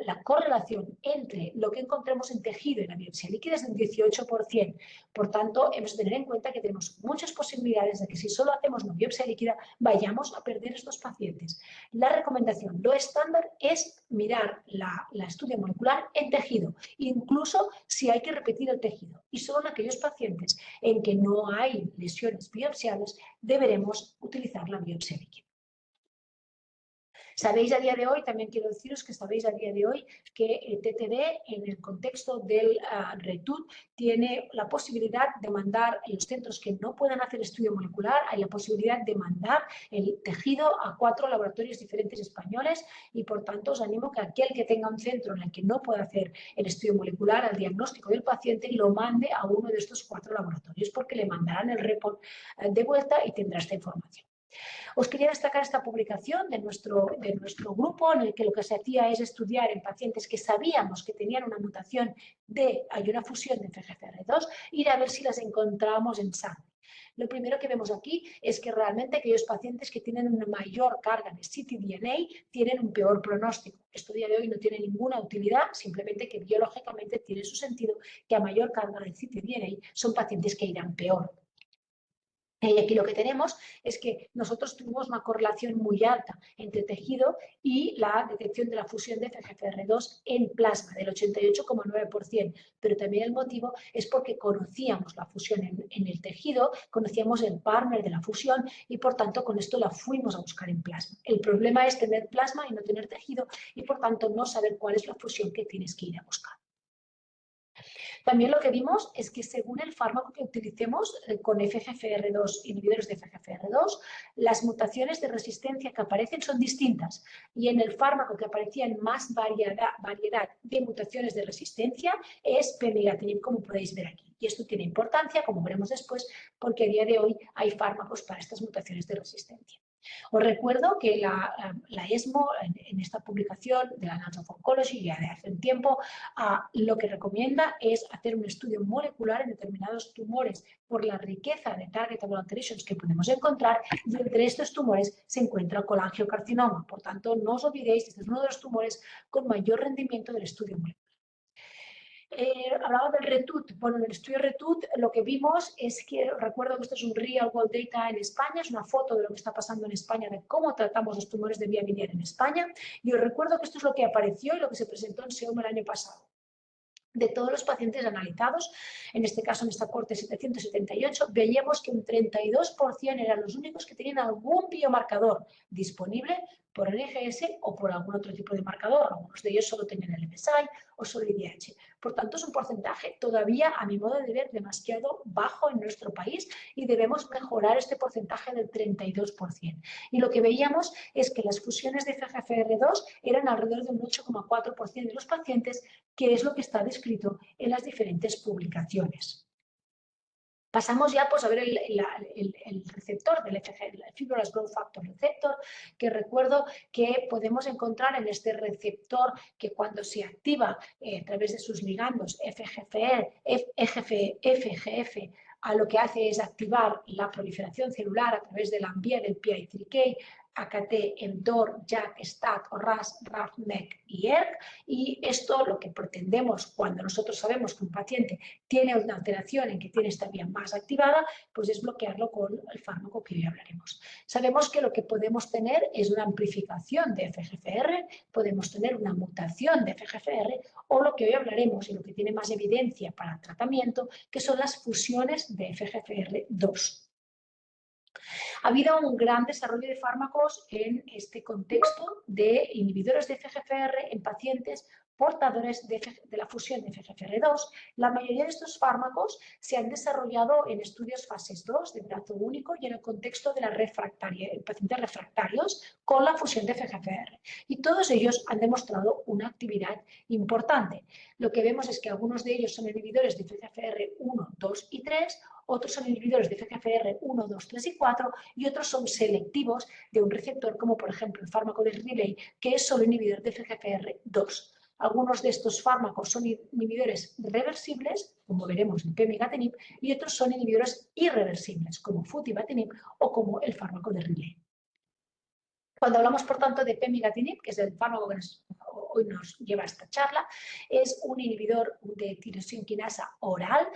[SPEAKER 3] la correlación entre lo que encontremos en tejido y la biopsia líquida es del 18%. Por tanto, hemos de tener en cuenta que tenemos muchas posibilidades de que si solo hacemos una biopsia líquida vayamos a perder estos pacientes. La recomendación, lo estándar es mirar la estudio molecular en tejido, incluso si hay que repetir el tejido. Y solo en aquellos pacientes en que no hay lesiones biopsiables deberemos utilizar la biopsia líquida. Sabéis a día de hoy, también quiero deciros que sabéis a día de hoy que TTD en el contexto del RETUT tiene la posibilidad de mandar en los centros que no puedan hacer estudio molecular, hay la posibilidad de mandar el tejido a 4 laboratorios diferentes españoles y por tanto os animo que aquel que tenga un centro en el que no pueda hacer el estudio molecular al diagnóstico del paciente lo mande a uno de estos 4 laboratorios porque le mandarán el report de vuelta y tendrá esta información. Os quería destacar esta publicación de nuestro grupo en el que lo que se hacía es estudiar en pacientes que sabíamos que tenían una mutación hay una fusión de FGFR2, ir a ver si las encontrábamos en sangre. Lo primero que vemos aquí es que realmente aquellos pacientes que tienen una mayor carga de ctDNA tienen un peor pronóstico. Esto a día de hoy no tiene ninguna utilidad, simplemente que biológicamente tiene su sentido que a mayor carga de ctDNA son pacientes que irán peor. Y aquí lo que tenemos es que nosotros tuvimos una correlación muy alta entre tejido y la detección de la fusión de FGFR2 en plasma, del 88,9%. Pero también el motivo es porque conocíamos la fusión en el tejido, conocíamos el partner de la fusión y por tanto con esto la fuimos a buscar en plasma. El problema es tener plasma y no tener tejido y por tanto no saber cuál es la fusión que tienes que ir a buscar. También lo que vimos es que según el fármaco que utilicemos con FGFR2, inhibidores de FGFR2, las mutaciones de resistencia que aparecen son distintas y en el fármaco que aparecía en más variedad de mutaciones de resistencia es pemigatinib, como podéis ver aquí. Y esto tiene importancia, como veremos después, porque a día de hoy hay fármacos para estas mutaciones de resistencia. Os recuerdo que la ESMO, en esta publicación de la Annals of Oncology, ya de hace un tiempo, lo que recomienda es hacer un estudio molecular en determinados tumores por la riqueza de targetable alterations que podemos encontrar y entre estos tumores se encuentra el colangiocarcinoma. Por tanto, no os olvidéis, este es uno de los tumores con mayor rendimiento del estudio molecular. Hablaba del RETUT. Bueno, en el estudio RETUT lo que vimos es que, recuerdo que esto es un real world data en España, es una foto de lo que está pasando en España, de cómo tratamos los tumores de vía biliar en España, y os recuerdo que esto es lo que apareció y lo que se presentó en SEOM el año pasado. De todos los pacientes analizados, en este caso en esta corte 778, veíamos que un 32% eran los únicos que tenían algún biomarcador disponible por NGS o por algún otro tipo de marcador. Algunos de ellos solo tenían el MSI o solo IDH. Por tanto, es un porcentaje todavía, a mi modo de ver, demasiado bajo en nuestro país y debemos mejorar este porcentaje del 32%. Y lo que veíamos es que las fusiones de FGFR2 eran alrededor de un 8,4% de los pacientes, que es lo que está descrito en las diferentes publicaciones. Pasamos ya pues, a ver el receptor del el Fibroblast Growth Factor Receptor, que recuerdo que podemos encontrar en este receptor que cuando se activa a través de sus ligandos FGF, a lo que hace es activar la proliferación celular a través de la vía del PI3K, AKT, mTOR, JAK, STAT, RAS, RAF, MEK y ERK. Y esto lo que pretendemos cuando nosotros sabemos que un paciente tiene una alteración en que tiene esta vía más activada, pues es bloquearlo con el fármaco que hoy hablaremos. Sabemos que lo que podemos tener es una amplificación de FGFR, podemos tener una mutación de FGFR o lo que hoy hablaremos y lo que tiene más evidencia para el tratamiento, que son las fusiones de FGFR2. Ha habido un gran desarrollo de fármacos en este contexto de inhibidores de FGFR en pacientes portadores de la fusión de FGFR2. La mayoría de estos fármacos se han desarrollado en estudios fases 2 de brazo único y en el contexto de la pacientes refractarios con la fusión de FGFR. Y todos ellos han demostrado una actividad importante. Lo que vemos es que algunos de ellos son inhibidores de FGFR1, 2 y 3, otros son inhibidores de FGFR 1, 2, 3 y 4 y otros son selectivos de un receptor como por ejemplo el fármaco de Relay, que es solo inhibidor de FGFR2. Algunos de estos fármacos son inhibidores reversibles, como veremos en pemigatinib, y otros son inhibidores irreversibles, como futibatinib o como el fármaco de Relay. Cuando hablamos, por tanto, de pemigatinib, que es el fármaco que hoy nos lleva a esta charla, es un inhibidor de tirosina quinasa oral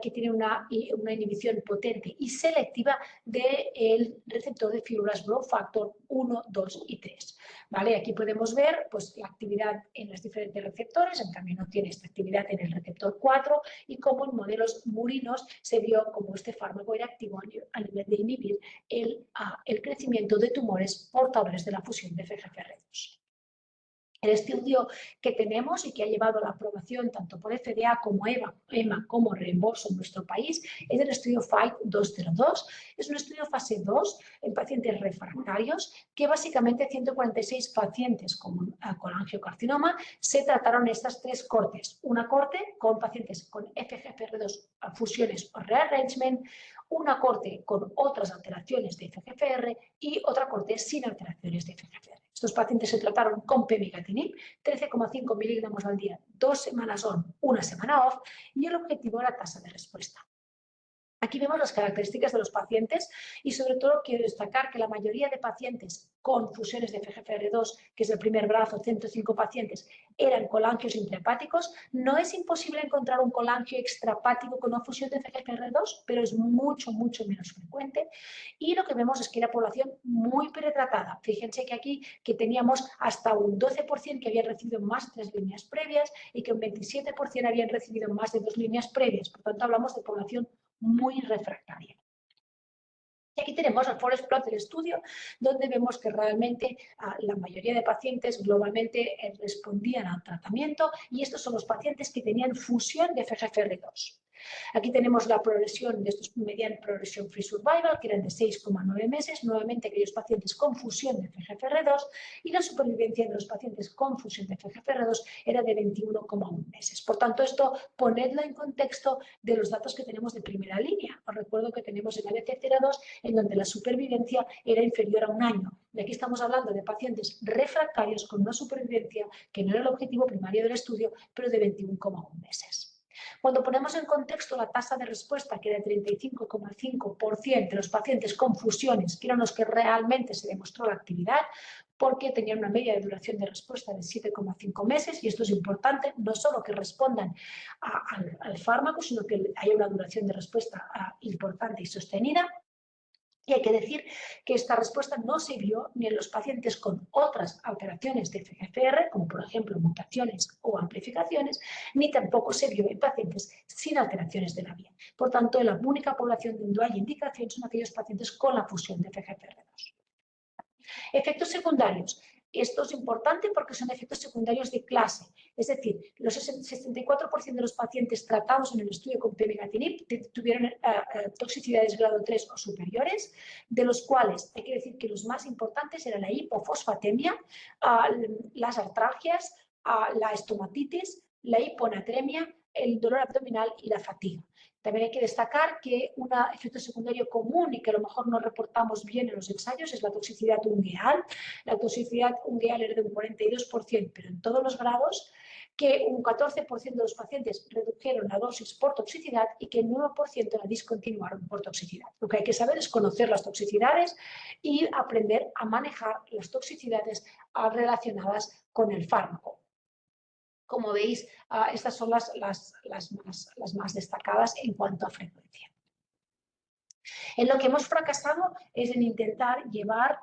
[SPEAKER 3] que tiene una inhibición potente y selectiva del receptor de Fibroblast Growth Factor 1, 2 y 3. ¿Vale? Aquí podemos ver pues, la actividad en los diferentes receptores, en cambio no tiene esta actividad en el receptor 4 y cómo en modelos murinos se vio como este fármaco era activo a nivel de inhibir el crecimiento de tumores portadores de la fusión de FGFR2. El estudio que tenemos y que ha llevado a la aprobación tanto por FDA como EMA como reembolso en nuestro país es el estudio FIGHT 202. Es un estudio fase 2 en pacientes refractarios que básicamente 146 pacientes con colangiocarcinoma se trataron estas tres cortes. Una corte con pacientes con FGFR2 fusiones o rearrangement, una corte con otras alteraciones de FGFR y otra corte sin alteraciones de FGFR. Estos pacientes se trataron con pemigatinib, 13,5 miligramos al día, 2 semanas on, 1 semana off, y el objetivo era tasa de respuesta. Aquí vemos las características de los pacientes y sobre todo quiero destacar que la mayoría de pacientes con fusiones de FGFR2, que es el primer brazo, 105 pacientes, eran colangios intrahepáticos. No es imposible encontrar un colangio extrahepático con una fusión de FGFR2, pero es mucho menos frecuente. Y lo que vemos es que era población muy pretratada. Fíjense que aquí que teníamos hasta un 12% que habían recibido más de 3 líneas previas y que un 27% habían recibido más de 2 líneas previas. Por tanto, hablamos de población muy refractaria. Y aquí tenemos el forest plot del estudio, donde vemos que realmente la mayoría de pacientes globalmente respondían al tratamiento y estos son los pacientes que tenían fusión de FGFR2. Aquí tenemos la progresión de estos median progression free survival, que eran de 6,9 meses, nuevamente aquellos pacientes con fusión de FGFR2, y la supervivencia de los pacientes con fusión de FGFR2 era de 21,1 meses. Por tanto, esto ponedlo en contexto de los datos que tenemos de primera línea. Os recuerdo que tenemos el ABC02, en donde la supervivencia era inferior a 1 año. Y aquí estamos hablando de pacientes refractarios con una supervivencia que no era el objetivo primario del estudio, pero de 21,1 meses. Cuando ponemos en contexto la tasa de respuesta, que era de 35,5% de los pacientes con fusiones, que eran los que realmente se demostró la actividad, porque tenían una media de duración de respuesta de 7,5 meses, y esto es importante, no solo que respondan al fármaco, sino que haya una duración de respuesta importante y sostenida. Y hay que decir que esta respuesta no se vio ni en los pacientes con otras alteraciones de FGFR, como por ejemplo mutaciones o amplificaciones, ni tampoco se vio en pacientes sin alteraciones de la vía. Por tanto, la única población donde hay indicación son aquellos pacientes con la fusión de FGFR2. Efectos secundarios. Esto es importante porque son efectos secundarios de clase. Es decir, los 64% de los pacientes tratados en el estudio con pemigatinib tuvieron toxicidades grado 3 o superiores, de los cuales hay que decir que los más importantes eran la hipofosfatemia, las artralgias, la estomatitis, la hiponatremia, el dolor abdominal y la fatiga. También hay que destacar que un efecto secundario común y que a lo mejor no reportamos bien en los ensayos es la toxicidad ungueal. La toxicidad ungueal era de un 42%, pero en todos los grados, que un 14% de los pacientes redujeron la dosis por toxicidad y que el 9% la discontinuaron por toxicidad. Lo que hay que saber es conocer las toxicidades y aprender a manejar las toxicidades relacionadas con el fármaco. Como veis, estas son las más destacadas en cuanto a frecuencia. En lo que hemos fracasado es en intentar llevar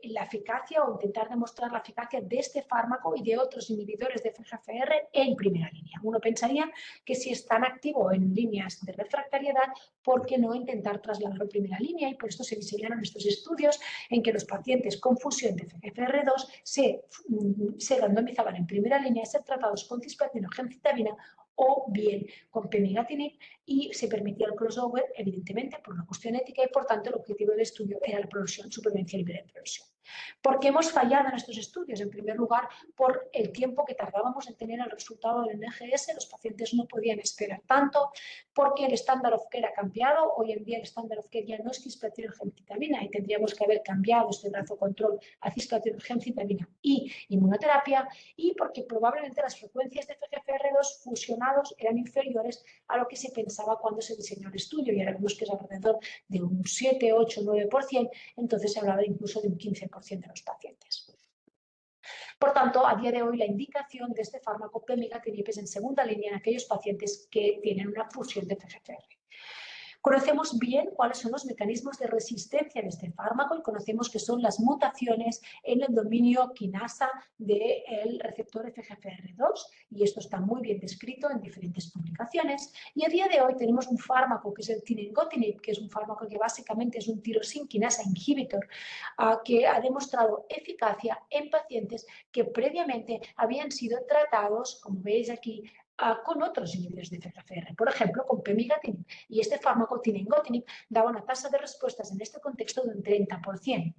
[SPEAKER 3] la eficacia o intentar demostrar la eficacia de este fármaco y de otros inhibidores de FGFR en primera línea. Uno pensaría que si es tan activo en líneas de refractariedad, ¿por qué no intentar trasladarlo a primera línea? Y por esto se diseñaron estos estudios en que los pacientes con fusión de FGFR2 se randomizaban en primera línea a ser tratados con cisplatina o gemcitabina o bien con pemigatinib, y se permitía el crossover, evidentemente, por una cuestión ética, y por tanto el objetivo del estudio era la progresión, supervivencia libre de progresión. ¿Por qué hemos fallado en estos estudios? En primer lugar, por el tiempo que tardábamos en tener el resultado del NGS, los pacientes no podían esperar tanto, porque el estándar of care ha cambiado. Hoy en día el estándar of care ya no es cisplatina o gemcitabina y tendríamos que haber cambiado este brazo control a cisplatina o gemcitabina y inmunoterapia, y porque probablemente las frecuencias de FGFR2 fusionados eran inferiores a lo que se pensaba cuando se diseñó el estudio, y ahora vemos que es alrededor de un 7, 8, 9%, entonces se hablaba incluso de un 15% de los pacientes. Por tanto, a día de hoy la indicación de este fármaco pemigatinib es en segunda línea en aquellos pacientes que tienen una fusión de FGFR. Conocemos bien cuáles son los mecanismos de resistencia de este fármaco y conocemos que son las mutaciones en el dominio quinasa del receptor FGFR2, y esto está muy bien descrito en diferentes publicaciones. Y a día de hoy tenemos un fármaco que es el tinengotinib, que es un fármaco que básicamente es un tirosin quinasa inhibitor, que ha demostrado eficacia en pacientes que previamente habían sido tratados, como veis aquí, con otros inhibidores de FGFR, por ejemplo, con pemigatinib. Y este fármaco, tinengotinib, daba una tasa de respuestas en este contexto de un 30%.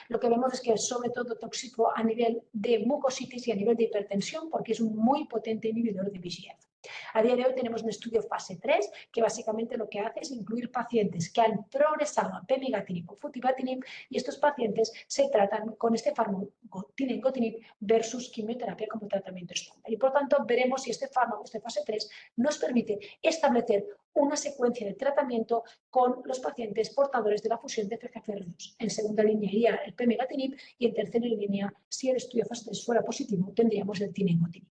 [SPEAKER 3] Lo que vemos es que es sobre todo tóxico a nivel de mucositis y a nivel de hipertensión, porque es un muy potente inhibidor de VEGF. A día de hoy tenemos un estudio fase 3 que básicamente lo que hace es incluir pacientes que han progresado a pemigatinib o futibatinib, y estos pacientes se tratan con este fármaco tinengotinib versus quimioterapia como tratamiento estándar. Y por tanto veremos si este fármaco, este fase 3, nos permite establecer una secuencia de tratamiento con los pacientes portadores de la fusión de FGFR2. En segunda línea iría el pemigatinib y en tercera línea, si el estudio fase 3 fuera positivo, tendríamos el tinengotinib.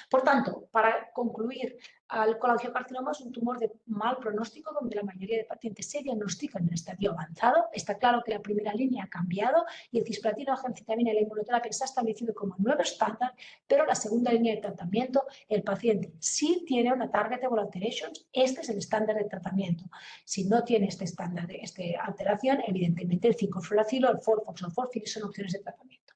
[SPEAKER 3] Por tanto, para concluir, el colangiocarcinoma es un tumor de mal pronóstico donde la mayoría de pacientes se diagnostican en estadio avanzado. Está claro que la primera línea ha cambiado y el cisplatina o gemcitabina y la inmunoterapia se ha establecido como nuevo estándar, pero la segunda línea de tratamiento, el paciente sí tiene una target level alteration, este es el estándar de tratamiento. Si no tiene este estándar de alteración, evidentemente el 5-fluoracilo, el 4-FOX o el 4-FINI son opciones de tratamiento.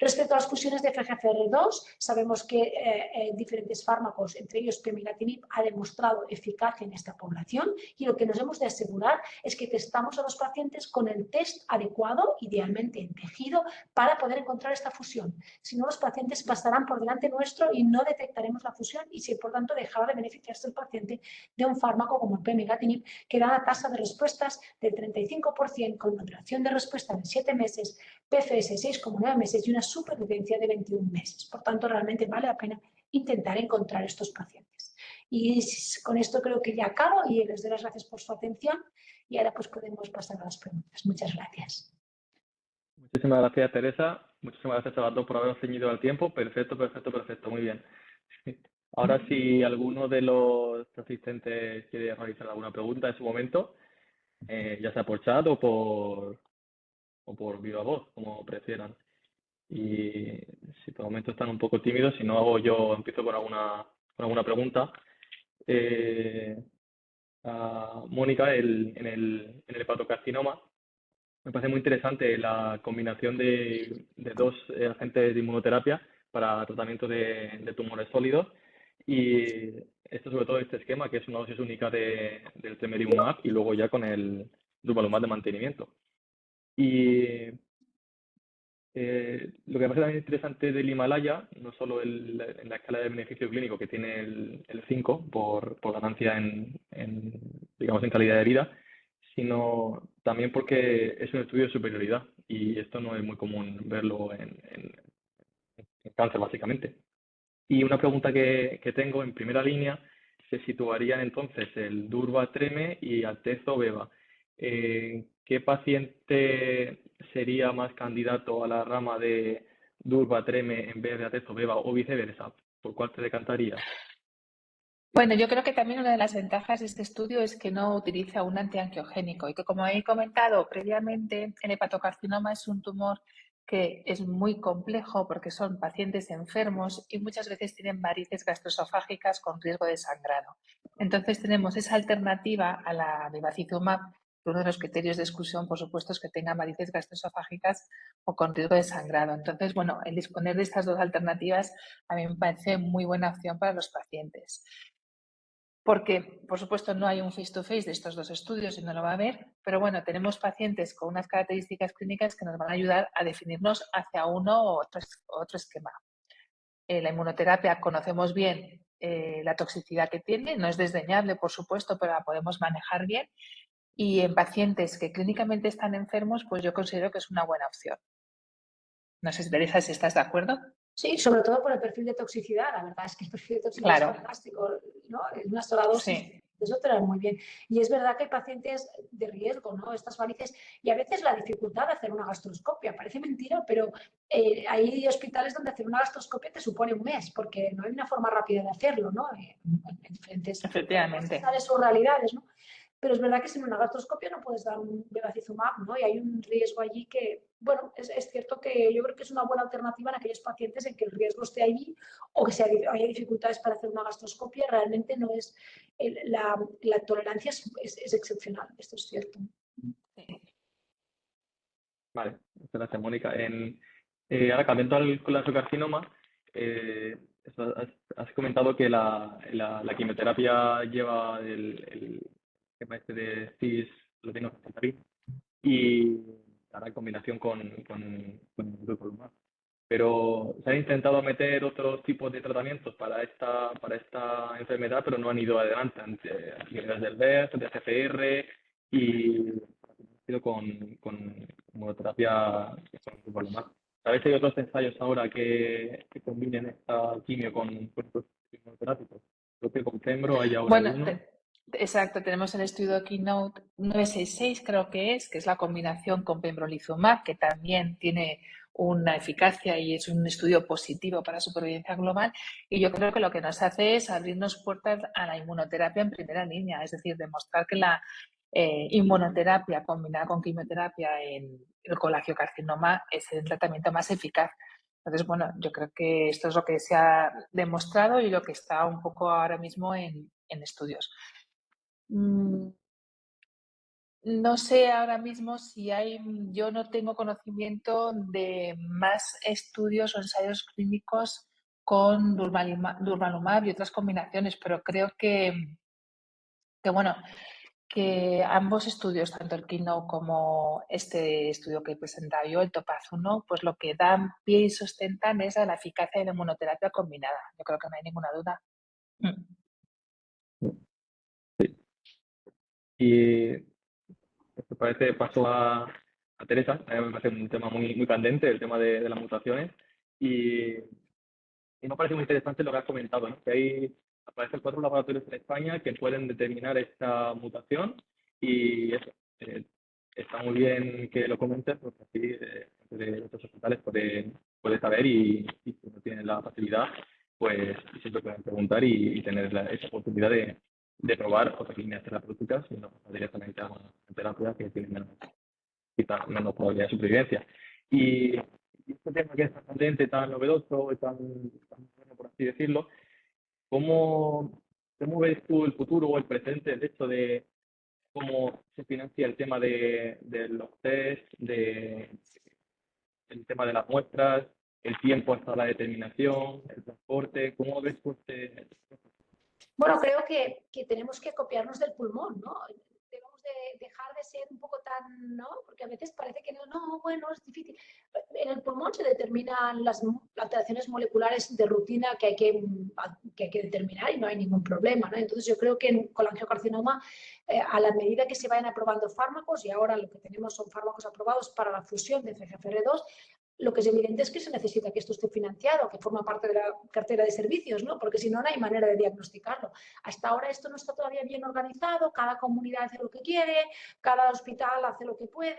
[SPEAKER 3] Respecto a las fusiones de FGFR2, sabemos que diferentes fármacos, entre ellos pemigatinib, ha demostrado eficacia en esta población, y lo que nos hemos de asegurar es que testamos a los pacientes con el test adecuado, idealmente en tejido, para poder encontrar esta fusión. Si no, los pacientes pasarán por delante nuestro y no detectaremos la fusión, y si por tanto dejará de beneficiarse el paciente de un fármaco como el pemigatinib, que da una tasa de respuestas del 35% con una duración de respuesta de 7 meses, PFS 6,9 meses y una supervivencia de 21 meses. Por tanto, realmente vale la pena intentar encontrar estos pacientes. Y con esto creo que ya acabo y les doy las gracias por su atención, y ahora pues podemos pasar a las preguntas. Muchas gracias.
[SPEAKER 1] Muchísimas gracias, Teresa. Muchísimas gracias a las dos por habernos ceñido al tiempo. Perfecto, perfecto, perfecto. Muy bien. Ahora, si alguno de los asistentes quiere realizar alguna pregunta en su momento, ya sea por chat o por viva voz, como prefieran. Y si por el momento están un poco tímidos, si no hago yo, empiezo con alguna pregunta. Mónica, en el hepatocarcinoma, Me parece muy interesante la combinación de dos agentes de inmunoterapia para tratamiento de tumores sólidos y esto sobre todo este esquema que es una dosis única del tremelimumab y luego ya con el durvalumab de mantenimiento. Y lo que me parece también interesante del Himalaya, no solo en la escala de beneficio clínico que tiene el 5 por ganancia digamos, en calidad de vida, sino también porque es un estudio de superioridad y esto no es muy común verlo en cáncer, básicamente. Y una pregunta que tengo en primera línea, se situarían entonces el Durva-Treme y Atezo-Beva. ¿Qué paciente sería más candidato a la rama de Durva-Treme en vez de Atezo-Beva o viceversa? ¿Por cuál te decantarías?
[SPEAKER 2] Bueno, yo creo que también una de las ventajas de este estudio es que no utiliza un antiangiogénico y que, como he comentado previamente, el hepatocarcinoma es un tumor que es muy complejo porque son pacientes enfermos y muchas veces tienen varices gastroesofágicas con riesgo de sangrado. Entonces tenemos esa alternativa a la bevacizumab, que uno de los criterios de exclusión, por supuesto, es que tengan varices gastroesofágicas o con riesgo de sangrado. Entonces, bueno, el disponer de estas dos alternativas a mí me parece muy buena opción para los pacientes. Porque, por supuesto, no hay un face-to-face de estos dos estudios y no lo va a haber, pero bueno, tenemos pacientes con unas características clínicas que nos van a ayudar a definirnos hacia uno u otro esquema. La inmunoterapia conocemos bien la toxicidad que tiene, no es desdeñable, por supuesto, pero la podemos manejar bien. Y en pacientes que clínicamente están enfermos, pues yo considero que es una buena opción. No sé, Teresa, si estás de acuerdo.
[SPEAKER 3] Sí, sobre todo por el perfil de toxicidad. La verdad es que el perfil de toxicidad
[SPEAKER 2] Claro,
[SPEAKER 3] es fantástico, ¿no? En una sola dosis,
[SPEAKER 2] sí.
[SPEAKER 3] eso te da muy bien. Y es verdad que hay pacientes de riesgo, ¿no? Estas varices, y a veces la dificultad de hacer una gastroscopia. Parece mentira, pero hay hospitales donde hacer una gastroscopia te supone un mes, porque no hay una forma rápida de hacerlo, ¿no? En diferentes...
[SPEAKER 2] Efectivamente.
[SPEAKER 3] Sales sus realidades, ¿no? Pero es verdad que sin una gastroscopia no puedes dar un bevacizumab, ¿no? Y hay un riesgo allí que, bueno, es cierto que yo creo que es una buena alternativa en aquellos pacientes en que el riesgo esté allí o que haya dificultades para hacer una gastroscopia. Realmente no es, la tolerancia es excepcional, esto es cierto.
[SPEAKER 1] Vale, gracias, Mónica. Ahora, cambiando al colangiocarcinoma, has comentado que la quimioterapia lleva el tema este de cis-lotinofosfatarid y ahora en combinación con durvalumab. Pero se han intentado meter otros tipos de tratamientos para esta enfermedad, pero no han ido adelante ante niveles del BER, de ACPR y con monoterapia con durvalumab. ¿Sabes si hay otros ensayos ahora que combinen esta quimio con estos inmunoterápicos? Creo que con Pembro hay ahora
[SPEAKER 2] Bueno,
[SPEAKER 1] uno.
[SPEAKER 2] exacto, tenemos el estudio Keynote 966, creo que es la combinación con pembrolizumab, que también tiene una eficacia y es un estudio positivo para supervivencia global. Y yo creo que lo que nos hace es abrirnos puertas a la inmunoterapia en primera línea, es decir, demostrar que la inmunoterapia combinada con quimioterapia en el colangiocarcinoma es el tratamiento más eficaz. Entonces, bueno, yo creo que esto es lo que se ha demostrado y lo que está un poco ahora mismo en estudios. No sé ahora mismo si hay, yo no tengo conocimiento de más estudios o ensayos clínicos con durvalumab y otras combinaciones, pero creo bueno, que ambos estudios, tanto el Keynote como este estudio que he presentado yo, el Topaz-1, pues lo que dan pie y sustentan es a la eficacia de la inmunoterapia combinada. Yo creo que no hay ninguna duda.
[SPEAKER 1] Sí. Y me parece, paso a Teresa, a mí me parece un tema muy candente, el tema de las mutaciones. Y me parece muy interesante lo que has comentado, ¿no? Que aparecen 4 laboratorios en España que pueden determinar esta mutación y eso, está muy bien que lo comentes porque así de otros hospitales puede saber y si no tienen la facilidad, pues siempre pueden preguntar y tener esa oportunidad de probar otras líneas terapéuticas y no pasar directamente a una terapia que tiene quizás menos probabilidad de supervivencia. Y este tema que es tan candente, tan novedoso, tan bueno, por así decirlo, ¿cómo ves tú el futuro o el presente, el hecho de cómo se financia el tema de los test, el tema de las muestras, el tiempo hasta la determinación, el transporte, ¿cómo ves pues,
[SPEAKER 3] Bueno, creo que tenemos que copiarnos del pulmón, ¿no? Debemos de dejar de ser un poco tan, ¿no? Porque a veces parece que no, bueno, es difícil. En el pulmón se determinan las alteraciones moleculares de rutina que hay que determinar y no hay ningún problema, ¿no? Entonces yo creo que en colangiocarcinoma, a la medida que se vayan aprobando fármacos, y ahora lo que tenemos son fármacos aprobados para la fusión de FGFR2, lo que es evidente es que se necesita que esto esté financiado, que forma parte de la cartera de servicios, ¿no? Porque si no, no hay manera de diagnosticarlo. Hasta ahora esto no está todavía bien organizado, cada comunidad hace lo que quiere, cada hospital hace lo que puede,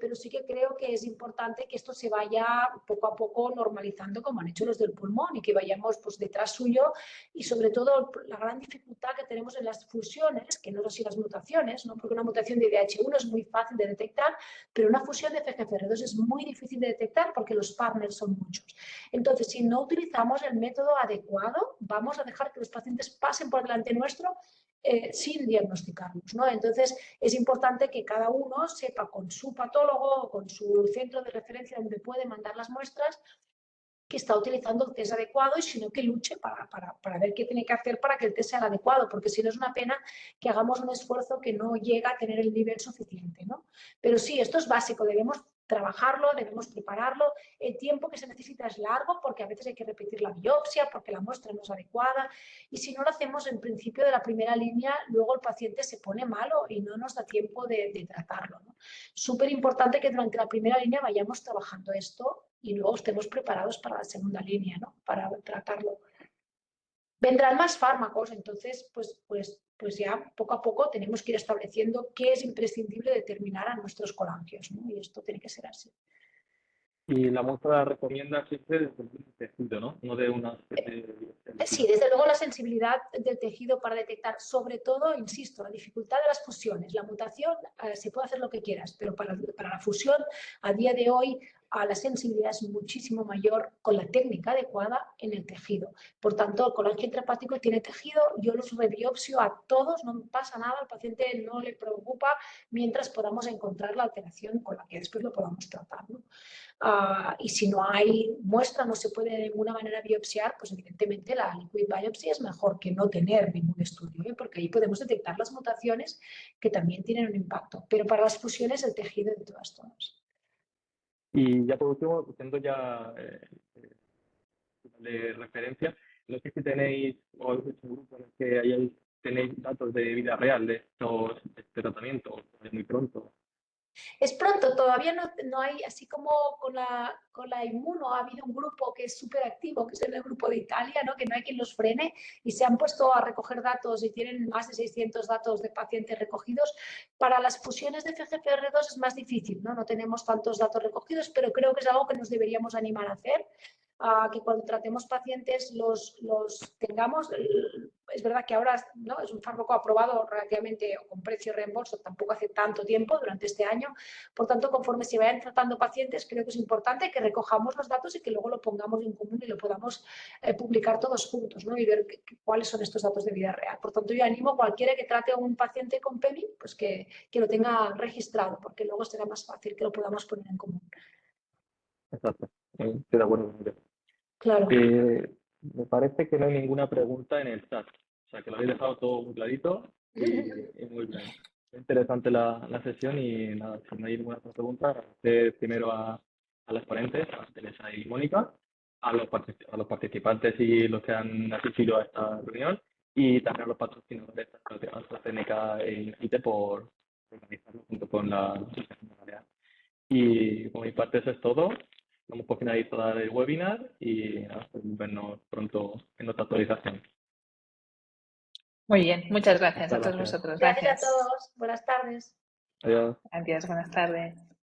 [SPEAKER 3] pero sí que creo que es importante que esto se vaya poco a poco normalizando como han hecho los del pulmón y que vayamos pues, detrás suyo y sobre todo la gran dificultad que tenemos en las fusiones, que no son así las mutaciones, ¿no? Porque una mutación de IDH1 es muy fácil de detectar, pero una fusión de FGFR2 es muy difícil de detectar porque los partners son muchos. Entonces, si no utilizamos el método adecuado, vamos a dejar que los pacientes pasen por delante nuestro sin diagnosticarlos, ¿no? Entonces, es importante que cada uno sepa con su patólogo o con su centro de referencia donde puede mandar las muestras que está utilizando el test adecuado y sino que luche para ver qué tiene que hacer para que el test sea el adecuado, porque si no es una pena que hagamos un esfuerzo que no llega a tener el nivel suficiente, ¿no? Pero sí, esto es básico, debemos trabajarlo, debemos prepararlo, el tiempo que se necesita es largo porque a veces hay que repetir la biopsia, porque la muestra no es adecuada y si no lo hacemos en principio de la primera línea, luego el paciente se pone malo y no nos da tiempo de tratarlo, ¿no? Súper importante que durante la primera línea vayamos trabajando esto y luego estemos preparados para la segunda línea, ¿no? Para tratarlo. Vendrán más fármacos, entonces, pues ya poco a poco tenemos que ir estableciendo qué es imprescindible determinar a nuestros colangios, ¿no? Y esto tiene que ser así.
[SPEAKER 1] y la muestra la recomienda siempre desde el tejido, ¿no? No de una
[SPEAKER 3] Sí, desde luego la sensibilidad del tejido para detectar, sobre todo, insisto, la dificultad de las fusiones. La mutación se puede hacer lo que quieras, pero para la fusión, a día de hoy, la sensibilidad es muchísimo mayor con la técnica adecuada en el tejido. Por tanto, el colangio intrahepático tiene tejido, yo los rebiopsio a todos, no pasa nada, al paciente no le preocupa mientras podamos encontrar la alteración con la que después lo podamos tratar, ¿no? Y si no hay muestra, no se puede de ninguna manera biopsiar, pues evidentemente la liquid biopsy es mejor que no tener ningún estudio, ¿eh? Porque ahí podemos detectar las mutaciones que también tienen un impacto. Pero para las fusiones el tejido de todas formas.
[SPEAKER 1] Y ya por último, siendo ya de referencia, no sé si tenéis o habéis hecho un grupo en el que tenéis datos de vida real de este tratamiento, es muy pronto.
[SPEAKER 3] Es pronto, todavía no hay, así como con la inmuno ha habido un grupo que es súper activo, que es el grupo de Italia, ¿no? Que no hay quien los frene y se han puesto a recoger datos y tienen más de 600 datos de pacientes recogidos. Para las fusiones de FGFR2 es más difícil, ¿no? No tenemos tantos datos recogidos, pero creo que es algo que nos deberíamos animar a hacer. Que cuando tratemos pacientes los tengamos. Es verdad que ahora, ¿no? Es un fármaco aprobado relativamente con precio reembolso, tampoco hace tanto tiempo, durante este año. Por tanto, conforme se vayan tratando pacientes, creo que es importante que recojamos los datos y que luego lo pongamos en común y lo podamos publicar todos juntos, ¿no? Y ver cuáles son estos datos de vida real. Por tanto, yo animo a cualquiera que trate a un paciente con PEMI, pues que lo tenga registrado, porque luego será más fácil que lo podamos poner en común.
[SPEAKER 1] Exacto, estoy de acuerdo con eso.
[SPEAKER 3] Claro.
[SPEAKER 1] Me parece que no hay ninguna pregunta en el chat, o sea que lo habéis dejado todo muy clarito y muy bien. Interesante la sesión y nada, si no hay ninguna otra pregunta, agradecer primero a las ponentes, a Teresa y Mónica, a los participantes y los que han asistido a esta reunión y también a los patrocinadores de AstraZeneca e Infite por organizarlo junto con la Balear. Y por mi parte eso es todo. Vamos por finalizar el webinar y nada, esperemos vernos pronto en otra actualización.
[SPEAKER 2] Muy bien, muchas gracias a
[SPEAKER 1] Muchas
[SPEAKER 2] todos
[SPEAKER 1] gracias.
[SPEAKER 2] vosotros.
[SPEAKER 3] Gracias a
[SPEAKER 2] Gracias.
[SPEAKER 3] todos. Buenas tardes.
[SPEAKER 1] Adiós.
[SPEAKER 2] Adiós, buenas tardes.